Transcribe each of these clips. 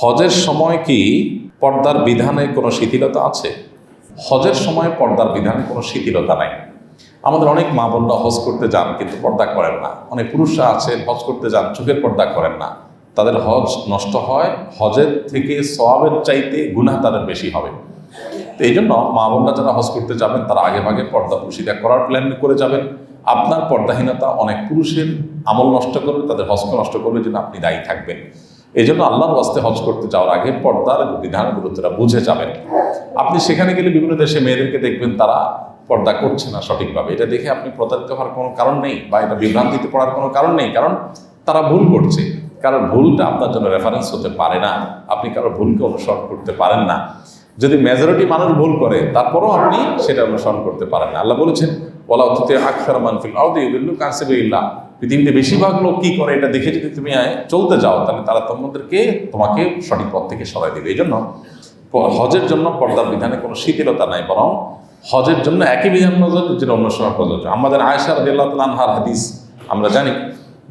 হজের সময় কি পর্দার বিধানে কোনো শিথিলতা আছে? হজের সময় পর্দার বিধানে কোনো শিথিলতা নাই। আমাদের অনেক মা বোনরা হজ করতে যান কিন্তু পর্দা করেন না। অনেক পুরুষরা আছেন হজ করতে যান, চোখের পর্দা করেন না। তাদের হজ নষ্ট হয়, হজের থেকে সওয়াবের চাইতে গুনাহ তাদের বেশি হবে। তো এই জন্য মা বোনরা যারা হজ করতে যাবেন তারা আগে ভাগে পর্দা পুশিদা করার প্ল্যান করে যাবেন। আপনার পর্দাহীনতা অনেক পুরুষের আমল নষ্ট করবে, তাদের হজকে নষ্ট করবে, যেন আপনি দায়ী থাকবেন। এই জন্য আল্লাহর ওয়াস্তে হজ করতে যাওয়ার আগে পর্দার বিধানগুলো তারা বুঝে যাবেন। আপনি সেখানে গেলে বিভিন্ন দেশে মেয়েদেরকে দেখবেন তারা পর্দা করছে না সঠিকভাবে। এটা দেখে আপনি প্রতারিত হওয়ার কোনো কারণ নেই, বা এটা বিভ্রান্তিতে পড়ার কোনো কারণ নেই, কারণ তারা ভুল করছে। কারণ ভুলটা আপনার জন্য রেফারেন্স হতে পারে না, আপনি কারো ভুলকে অনুসরণ করতে পারেন না। যদি মেজরিটি মানুষ ভুল করে তারপরও আপনি সেটা অনুসরণ করতে পারেন না। আল্লাহ বলেছেন ওয়ালা তুতি আকসার মান ফিল আরদি ইউদিল্লুকা আন সাবিলিল্লাহ। পৃথিবীতে বেশিরভাগ লোক কি করে এটা দেখে যদি তুমি চলতে যাও তাহলে তারা তোমাকে সঠিক পথ থেকে সরাই দেবে। এই জন্য হজের জন্য পর্দার বিধানে কোনো শিথিলতা নাই, বরং হজের জন্য একই বিধান প্রযোজ্য যেটা অন্য সময় প্রযোজ্য। আমাদের আয়েশা রাদিয়াল্লাহু তাআলা আনহার হাদিস আমরা জানি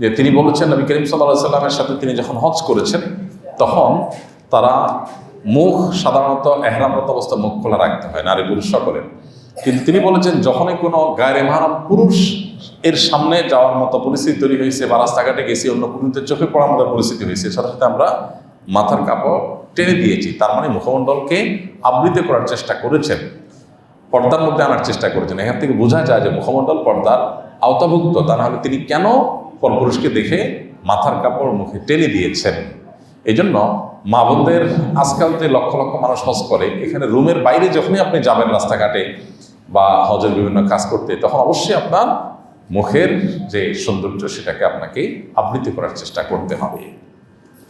যে তিনি বলেছেন নবী করিম সাল্লাল্লাহু আলাইহি সাল্লামের সাথে তিনি যখন হজ করেছেন তখন তারা মুখ সাধারণত এহরামরত অবস্থা মুখ খোলা রাখতে হয় নারী পুরুষ সকলের, কিন্তু তিনি বলেছেন যখনই কোনো গায়রে মাহরাম পুরুষ এর সামনে যাওয়ার মতো পরিস্থিতি তৈরি হয়েছে বা রাস্তাঘাটে গেছি অন্য পুরুষদের চোখে পড়ার মতো পরিস্থিতি হয়েছে, সাথে সাথে আমরা মাথার কাপড় টেনে দিয়েছি। তার মানে মুখমণ্ডলকে আবৃত করার চেষ্টা করেছেন, পর্দার মধ্যে আনার চেষ্টা করেছেন। এখান থেকে বোঝা যায় যে মুখমণ্ডল পর্দার আওতাভুক্ত। তা নাহলে তিনি কেন পরপুরুষকে দেখে মাথার কাপড় মুখে টেনে দিয়েছেন? এই জন্য মা বোনদের আজকাল যে লক্ষ লক্ষ মানুষ হজ করে, এখানে রুমের বাইরে যখনই আপনি যাবেন রাস্তাঘাটে বা হজের বিভিন্ন কাজ করতে, তখন অবশ্যই আপনার মুখের যে সৌন্দর্য সেটাকে আপনাকে আবৃত করার চেষ্টা করতে হবে।